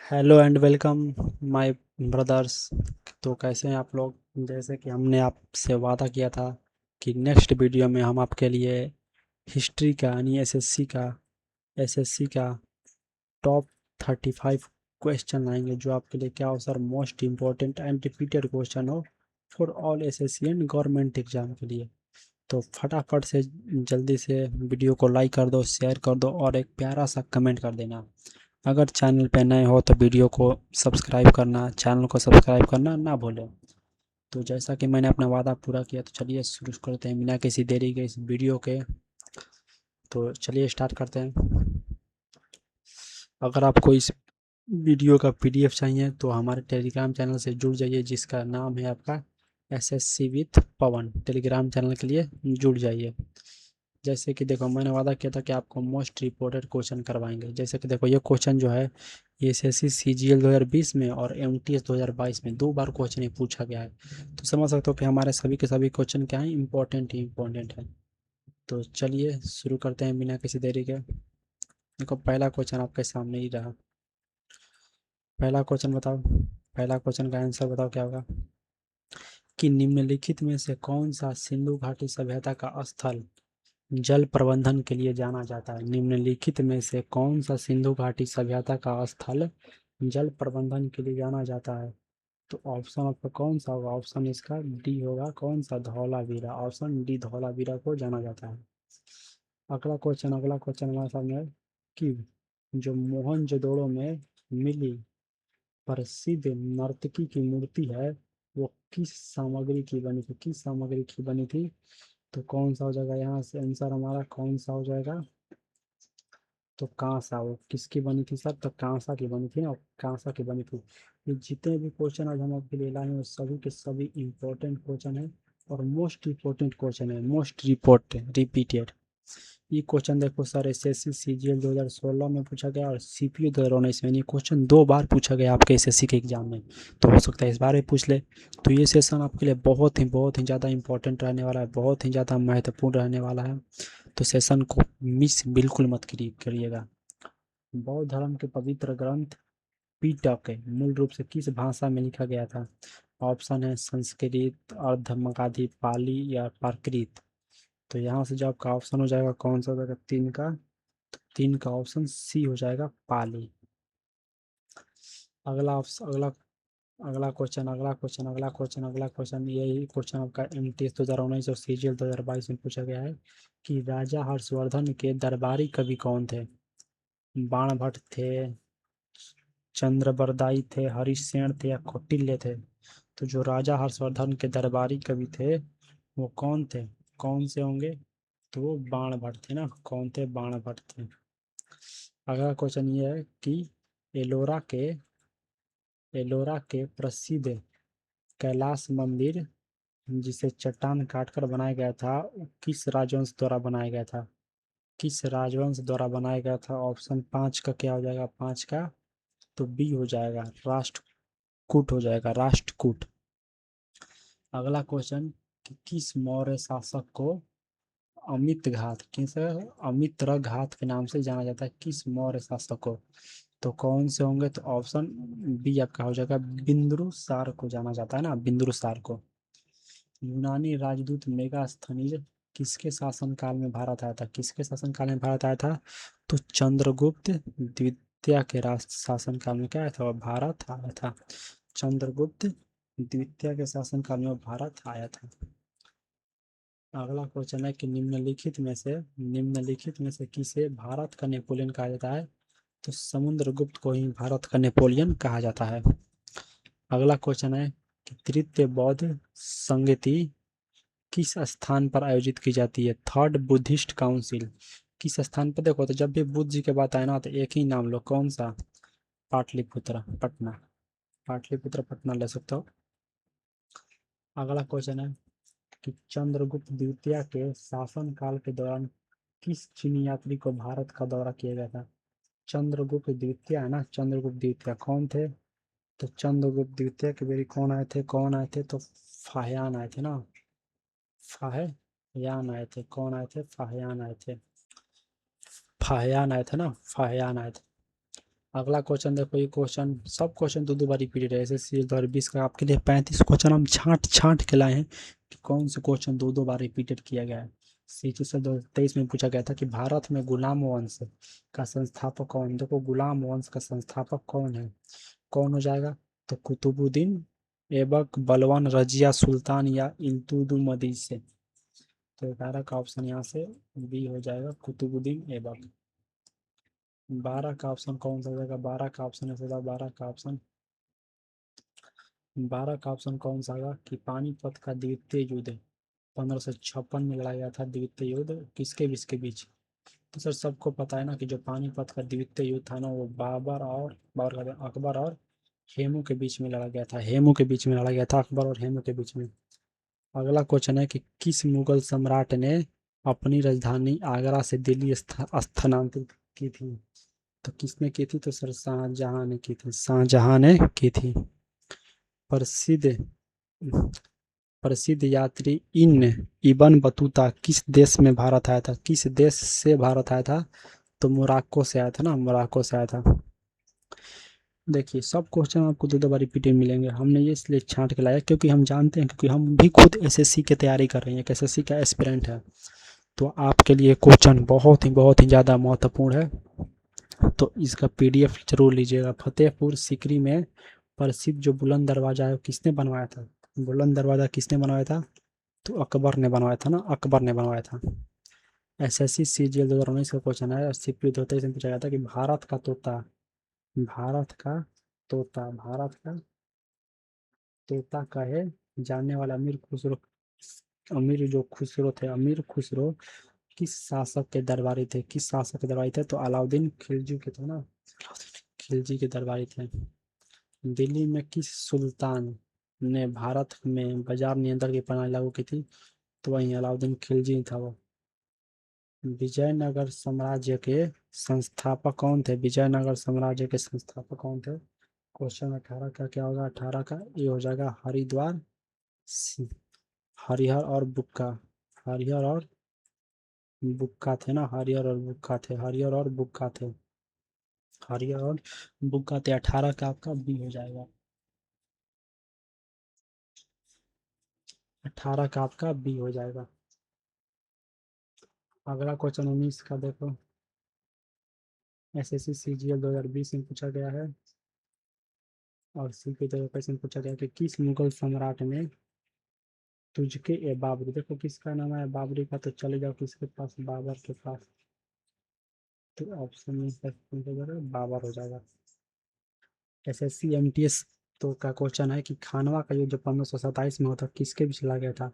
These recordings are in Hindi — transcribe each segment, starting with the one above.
Hello and welcome my brothers. तो कैसे हैं आप लोग। जैसे कि हमने आपसे वादा किया था कि नेक्स्ट वीडियो में हम आपके लिए हिस्ट्री का यानी एसएससी का टॉप 35 क्वेश्चन लाएंगे, जो आपके लिए क्या हो sir, most important and repeated question हो for all SSC and government exam के लिए। तो फटाफट से जल्दी से वीडियो को लाइक कर दो, शेयर कर दो और एक प्यारा सा कमेंट कर देना। अगर चैनल पे नए हो तो वीडियो को सब्सक्राइब करना, चैनल को सब्सक्राइब करना ना भूलें। तो जैसा कि मैंने अपना वादा पूरा किया, तो चलिए शुरू करते हैं बिना किसी देरी के इस वीडियो के। तो चलिए स्टार्ट करते हैं। अगर आपको इस वीडियो का पीडीएफ चाहिए तो हमारे टेलीग्राम चैनल से जुड़ जाइए, जिसका नाम है आपका SSC with Pawan. Telegram channel के लिए जुड़ जाइए। जैसे कि देखो, मैंने वादा किया था कि आपको मोस्ट रिपोर्टेड क्वेश्चन करवाएंगे। जैसे कि देखो, ये क्वेश्चन जो है ये एसएससी सीजीएल 2020 में और एमटीएस 2022 में दो बार क्वेश्चन ये पूछा गया है। तो समझ सकते हो कि हमारे सभी के सभी क्वेश्चन क्या है, इंपॉर्टेंट ही इंपॉर्टेंट है। तो चलिए शुरू करते हैं बिना किसी देरी के। देखो, पहला क्वेश्चन आपके सामने ही रहा। पहला क्वेश्चन बताओ, पहला क्वेश्चन का आंसर बताओ क्या होगा। कि निम्नलिखित में से कौन सा सिंधु घाटी सभ्यता का स्थल जल प्रबंधन के लिए जाना जाता है। निम्नलिखित में से कौन सा सिंधु घाटी सभ्यता का स्थल जल प्रबंधन के लिए जाना जाता है। तो ऑप्शन आपका कौन सा होगा, ऑप्शन इसका डी होगा। कौन सा, धौलावीरा। ऑप्शन डी, धौलावीरा को जाना जाता है। अगला क्वेश्चन हमारे सामने है कि जो मोहनजोदड़ो में मिली प्रसिद्ध नर्तकी की मूर्ति है वो किस सामग्री की बनी थी, किस सामग्री की बनी थी। तो कौन सा हो जाएगा यहाँ से आंसर हमारा, कौन सा हो जाएगा। तो कांसा। वो किसकी बनी थी सर, तो कांसा की बनी थी ना, कांसा की बनी थी। ये जितने भी क्वेश्चन आज हम आपके लिए लाए हैं वो सभी के सभी इंपॉर्टेंट क्वेश्चन है और मोस्ट इंपॉर्टेंट क्वेश्चन है, मोस्ट रिपीटेड। ये क्वेश्चन देखो सर, एसएससी सीजीएल 2016 में पूछा गया और सीपीयू 2019 में। ये क्वेश्चन दो बार पूछा गया आपके एसएससी के एग्जाम में, तो हो सकता है इस बार भी पूछ ले। तो ये सेशन आपके लिए बहुत ही ज़्यादा इंपॉर्टेंट रहने वाला है, बहुत ही ज़्यादा महत्वपूर्ण रहने वाला है। तो सेशन को मिस बिल्कुल मत करिएगा। बौद्ध धर्म के पवित्र ग्रंथ पिटक मूल रूप से किस भाषा में लिखा गया था। ऑप्शन है संस्कृत, अर्धमगाधी, पाली या प्राकृत। तो यहाँ से जो आपका ऑप्शन हो जाएगा कौन सा हो जाएगा, तीन का। तो तीन का ऑप्शन सी हो जाएगा, पाली। अगला क्वेश्चन, यही क्वेश्चन आपका एमटीएस 2019 और सीजीएल 2022 में पूछा गया है कि राजा हर्षवर्धन के दरबारी कवि कौन थे। बाणभट्ट थे, चंद्रबरदाई थे, हरिशसेन थे या कौटिल्य थे। तो जो राजा हर्षवर्धन के दरबारी कवि थे वो कौन थे, कौन से होंगे। तो वो बाणभट्ट थे ना, कौन थे, बाणभट्ट थे। अगला क्वेश्चन ये है कि एलोरा के एलोरा के प्रसिद्ध कैलाश मंदिर, जिसे चट्टान काटकर बनाया गया था, वो किस राजवंश द्वारा बनाया गया था, किस राजवंश द्वारा बनाया गया था। ऑप्शन पाँच का क्या हो जाएगा, पाँच का तो बी हो जाएगा, राष्ट्रकूट हो जाएगा, राष्ट्रकूट। अगला क्वेश्चन कि किस मौर्य शासक को अमित्र घात के नाम से जाना जाता है, किस मौर्य शासक को। तो कौन से होंगे, तो ऑप्शन बी आपका हो जाएगा, बिंदुसार को जाना जाता है ना, बिंदुसार को। यूनानी राजदूत मेगास्थनीज किसके शासनकाल में भारत आया था, किसके शासनकाल में भारत आया था। तो चंद्रगुप्त द्वितीय के शासनकाल में क्या आया था, वो भारत आया था। चंद्रगुप्त द्वितीय के शासनकाल में भारत आया था। अगला क्वेश्चन है कि निम्नलिखित में से किसे भारत का नेपोलियन कहा जाता है। तो समुद्रगुप्त को ही भारत का नेपोलियन कहा जाता है। अगला क्वेश्चन है कि तृतीय बौद्ध संगति किस स्थान पर आयोजित की जाती है। थर्ड बुद्धिस्ट काउंसिल किस स्थान पर। देखो, तो जब भी बुद्ध जी के बात आए ना तो एक ही नाम लो, कौन सा, पाटलिपुत्र, पटना। पाटलिपुत्र पटना ले सकते हो। अगला क्वेश्चन है कि चंद्रगुप्त द्वितीय के शासनकाल के दौरान किस चीनी यात्री को भारत का दौरा किया गया था। चंद्रगुप्त द्वितीय है ना, चंद्रगुप्त द्वितीय कौन थे। तो चंद्रगुप्त द्वितीय के बेरी कौन आए थे, तो फाहियान आए थे ना, फाहियान आए थे। कौन आए थे, फाहियान आए थे, फाहियान आए थे ना, फाहियान आए थे। अगला क्वेश्चन देखो, ये क्वेश्चन सब क्वेश्चन दो दो बार रिपीटेड है। एसएससी 2020 का आपके लिए 35 क्वेश्चन हम छांट छांट के लाए हैं कि कौन से क्वेश्चन दो दो बार रिपीटेड किया गया है। सीटी से 2023 में पूछा गया था कि भारत में गुलाम वंश का संस्थापक कौन। देखो गुलाम वंश का संस्थापक कौन है, कौन हो जाएगा, तो कुतुबुद्दीन ऐबक, बलवान रजिया सुल्तान या इल्तुतमिश से। तो 11 का ऑप्शन यहाँ से बी हो जाएगा, कुतुबुद्दीन ऐबक। 12 का ऑप्शन कौन सा हो जाएगा, 12 का ऑप्शन ऐसा था, 12 का ऑप्शन कौन सा होगा कि पानीपत का द्वितीय युद्ध 1556 में लड़ा गया था। द्वितीय युद्ध किसके बीच के बीच, तो सर सबको पता है ना कि जो पानीपत का द्वितीय युद्ध था ना, वो बाबर अकबर और हेमू के बीच में लड़ा गया था। हेमू के बीच में लड़ा गया था, अकबर और हेमू के बीच में। अगला क्वेश्चन है कि किस मुगल सम्राट ने अपनी राजधानी आगरा से दिल्ली स्थानांतरित की थी। तो किसने की थी, तो सर शाहजहां ने की थी, शाहजहां ने की थी। प्रसिद्ध प्रसिद्ध यात्री इब्न बतूता किस देश में भारत आया था, किस देश से भारत आया था, तो मोरक्को से आया था ना, मोरक्को से आया था। देखिए सब क्वेश्चन आपको दो दो बार रिपीटेड मिलेंगे, हमने ये इसलिए छांट के लाया क्योंकि हम जानते हैं, क्योंकि हम भी खुद एसएससी की तैयारी कर रहे हैं, एक एसएससी का एस्पिरेंट है, तो आपके लिए क्वेश्चन बहुत ही ज़्यादा महत्वपूर्ण है। तो इसका पीडीएफ जरूर लीजिएगा। फतेहपुर सीकरी में प्रसिद्ध जो बुलंद दरवाजा है किसने बनवाया था, बुलंद दरवाजा किसने बनवाया था, तो अकबर ने बनवाया था ना, अकबर ने बनवाया था। एसएससी सीजीएल 2019 का क्वेश्चन है, सीपी 2023 में पूछा गया था कि भारत का कहे जाने वाला अमीर खुसरो किस शासक के दरबारी थे, किस शासक के दरबारी थे, तो अलाउद्दीन खिलजी के थे ना, खिलजी के दरबारी थे। दिल्ली में किस सुल्तान ने भारत में बाजार नियंत्रण की प्रणाली लागू की थी, तो वही अलाउद्दीन खिलजी था वो। विजयनगर साम्राज्य के संस्थापक कौन थे, विजयनगर साम्राज्य के संस्थापक कौन थे। क्वेश्चन 18 का क्या होगा, 18 का ये हो जाएगा हरिद्वार हरिहर और बुक्का, हरिहर और बुक्का थे ना, हरिहर और बुक्का थे, हरिहर और बुक्का थे, हरिहर और बुक्का थे। 18 का आपका बी हो जाएगा, 18 का आपका बी हो जाएगा। अगला क्वेश्चन 19 का देखो, एसएससी सीजीएल 2020 में पूछा गया है और सी के 2025 में पूछा गया कि किस मुगल सम्राट ने तुझके ए बाबरी, देखो किसका नाम है बाबरी का, तो चले जाओ किसके पास, बाबर के पास, तो ऑप्शन में बाबर हो जाएगा। एसएससी एमटीएस तो का क्वेश्चन है कि खानवा का युद्ध जो 1527 में होता किसके बीच लड़ा गया था,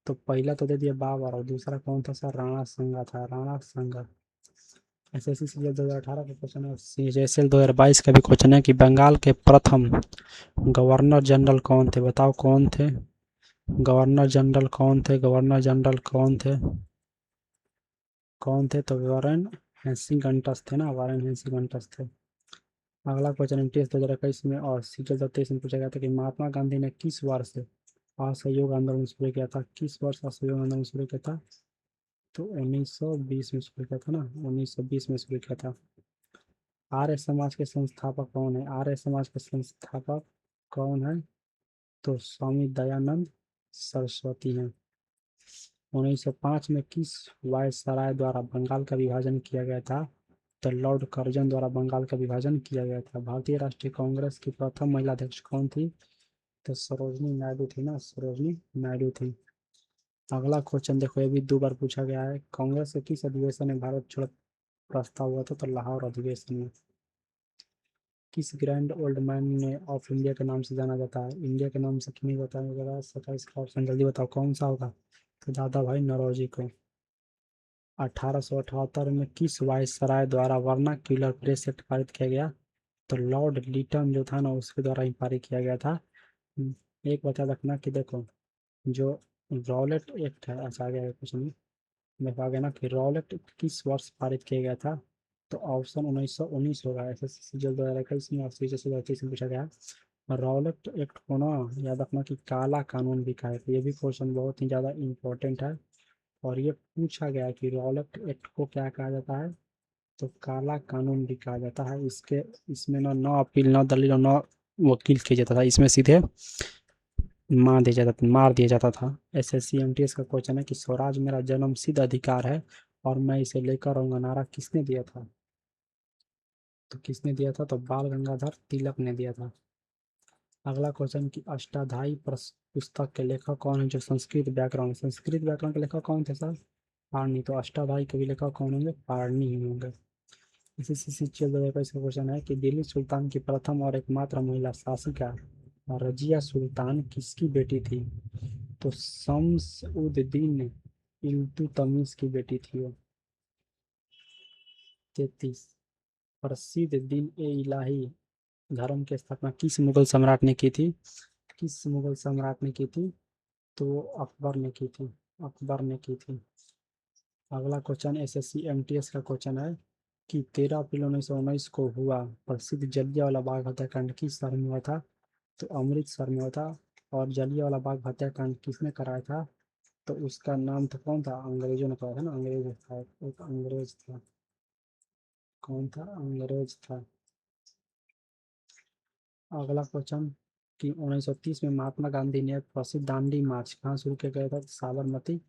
तो पहला तो दे दिया बाबर और दूसरा कौन था सर, राणा संगा था, राणा संगा। एसएससी सीजीएल 2018 का क्वेश्चन है, सीजीएल 2022 का भी क्वेश्चन है कि बंगाल के प्रथम गवर्नर जनरल कौन थे, बताओ कौन थे, गवर्नर जनरल कौन थे, गवर्नर जनरल कौन थे, तो वारेन हेस्टिंग्स थे ना, वारेन हेस्टिंग्स थे। अगला क्वेश्चन एमटीएस 2021 में और सीजीएल 2023 में पूछा गया था कि महात्मा गांधी ने किस वर्ष असहयोग आंदोलन शुरू किया था, किस वर्ष असहयोग आंदोलन शुरू किया था, तो 1920 में शुरू किया था ना, 1920 में शुरू किया था। आर्य समाज के संस्थापक कौन है, आर्य समाज के संस्थापक कौन है, तो स्वामी दयानंद सरस्वती हैं। 1905 में किस वायसराय द्वारा बंगाल का विभाजन किया गया था, तो लॉर्ड कर्जन द्वारा बंगाल का विभाजन किया गया था। भारतीय राष्ट्रीय कांग्रेस की प्रथम महिला अध्यक्ष कौन थी, तो सरोजनी नायडू थी ना, सरोजनी नायडू थी। अगला क्वेश्चन देखो, ये भी दो बार पूछा गया है, कांग्रेस के किस अधिवेशन में भारत छोड़ो प्रस्ताव हुआ था, तो लाहौर अधिवेशन में। किस ग्रैंड ओल्ड मैन ने ऑफ इंडिया के नाम से जाना जाता है, इंडिया के नाम से क्यों नहीं बताया जरा, 27 का ऑप्शन जल्दी बताओ कौन सा होगा, तो दादा भाई नौरोजी को। 1878 में किस वायसराय द्वारा वर्नाक्यूलर प्रेस एक्ट पारित किया गया, तो लॉर्ड लिटन जो था ना उसके द्वारा ही पारित किया गया था। एक बता रखना कि देखो जो रॉलेट एक्ट है, अच्छा आ गया क्वेश्चन, देखो आ गया ना कि रॉलेट एक्ट किस वर्ष पारित किया गया था, तो ऑप्शन 1919 होगा। ऐसे सीजीएल 2021 में और सीजीएल 2023 में पूछा गया। रॉलेट एक्ट को ना याद रखना कि काला कानून भी कहा है, तो ये भी क्वेश्चन बहुत ही ज़्यादा इंपॉर्टेंट है। और ये पूछा गया कि रॉलेट एक्ट को क्या कहा जाता है, तो काला कानून भी कहा जाता है इसके। इसमें न अपील, न दलील और न वकील किया जाता था, इसमें सीधे मार दिया जाता था। एसएससी एमटीएस का क्वेश्चन है कि स्वराज मेरा जन्म सिद्ध अधिकार है और मैं इसे लेकर रहूंगा, नारा किसने दिया था? तो किसने दिया था? तो बाल गंगाधर तिलक ने दिया था। अगला क्वेश्चन कि अष्टाध्यायी पुस्तक के लेखक कौन है? जो संस्कृत व्याकरण, संस्कृत व्याकरण के लेखक कौन थे सर? पाणिनि। तो अष्टाध्यायी के भी लेखक कौन होंगे? पाणिनि ही होंगे। इसी से सीचियल का इसका क्वेश्चन है कि दिल्ली सुल्तान की प्रथम और एकमात्र महिला शासिका रजिया सुल्तान किसकी बेटी थी? तो शम्स उद दीन इल्तुतमिश की बेटी थी वो। 33, प्रसिद्ध दिन ए इलाही धर्म की स्थापना किस मुगल सम्राट ने की थी? किस मुगल सम्राट ने की थी? तो अकबर ने की थी। अकबर ने की थी। अगला क्वेश्चन एसएससी एमटीएस का क्वेश्चन है कि 13 अप्रैल 1919 को हुआ प्रसिद्ध जलियांवाला बाग हत्याकांड किस शहर में हुआ था? तो अमृतसर में हुआ था। और जलियांवाला बाग हत्याकांड किसने कराया था? तो उसका नाम तो कौन था? अंग्रेजों ने कराया था ना, अंग्रेज था, एक अंग्रेज था। कौन था? अंग्रेज था। अगला क्वेश्चन कि 1930 में महात्मा गांधी ने प्रसिद्ध दांडी मार्च कहाँ शुरू किया गया था? साबरमती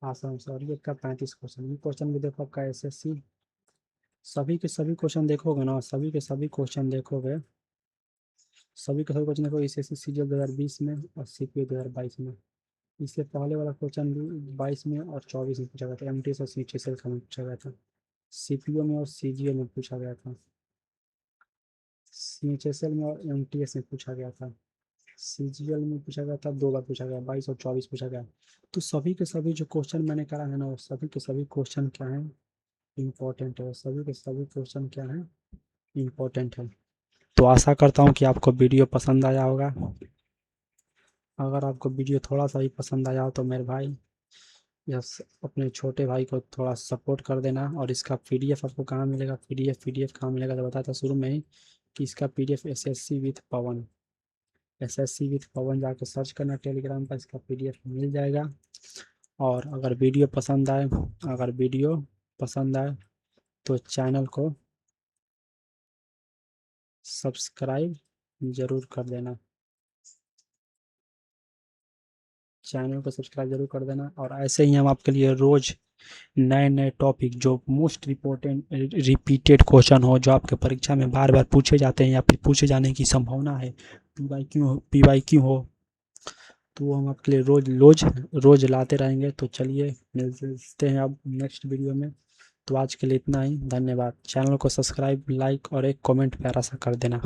आश्रम से। और ये का 35 क्वेश्चन, ये क्वेश्चन भी देखो आपका एसएससी। सभी के सभी क्वेश्चन देखोगे ना, सभी के सभी क्वेश्चन देखोगे, सभी के सभी क्वेश्चन देखो एसएससी सीजीएल 2020 में और सीपीओ 2022 में। इससे पहले वाला क्वेश्चन भी 22 में और 24 में पूछा गया था, एमटीएस और सीएचएसएल का में पूछा गया था। सीपीओ में और सीजीएल में पूछा गया था। सीएचएसएल में और एमटीएस में पूछा गया था। सीजीएल में पूछा गया था, 2 बार पूछा गया, 22 और 24 पूछा गया। तो सभी के सभी जो क्वेश्चन मैंने करा है ना, वो सभी के सभी क्वेश्चन क्या हैं? इम्पोर्टेंट है। सभी के सभी क्वेश्चन क्या हैं? इम्पोर्टेंट है। तो आशा करता हूँ कि आपको वीडियो पसंद आया होगा। अगर आपको वीडियो थोड़ा सा ही पसंद आया हो तो मेरे भाई या अपने छोटे भाई को थोड़ा सपोर्ट कर देना। और इसका पीडीएफ आपको कहाँ मिलेगा? पीडीएफ कहाँ मिलेगा? तो बताया था शुरू में ही कि इसका PDF SSC with Pawan, SSC with Pawan जाके सर्च करना टेलीग्राम पर, इसका पीडीएफ मिल जाएगा। और अगर वीडियो पसंद आए, अगर वीडियो पसंद आए तो चैनल को सब्सक्राइब ज़रूर कर देना। चैनल को सब्सक्राइब जरूर कर देना। और ऐसे ही हम आपके लिए रोज़ नए नए टॉपिक जो मोस्ट इम्पोर्टेंट रिपीटेड क्वेश्चन हो, जो आपके परीक्षा में बार बार पूछे जाते हैं या फिर पूछे जाने की संभावना है, पीवाईक्यू हो, तो वो हम आपके लिए रोज लाते रहेंगे। तो चलिए मिलते हैं अब नेक्स्ट वीडियो में। तो आज के लिए इतना ही, धन्यवाद। चैनल को सब्सक्राइब, लाइक और एक कमेंट प्यारा सा कर देना।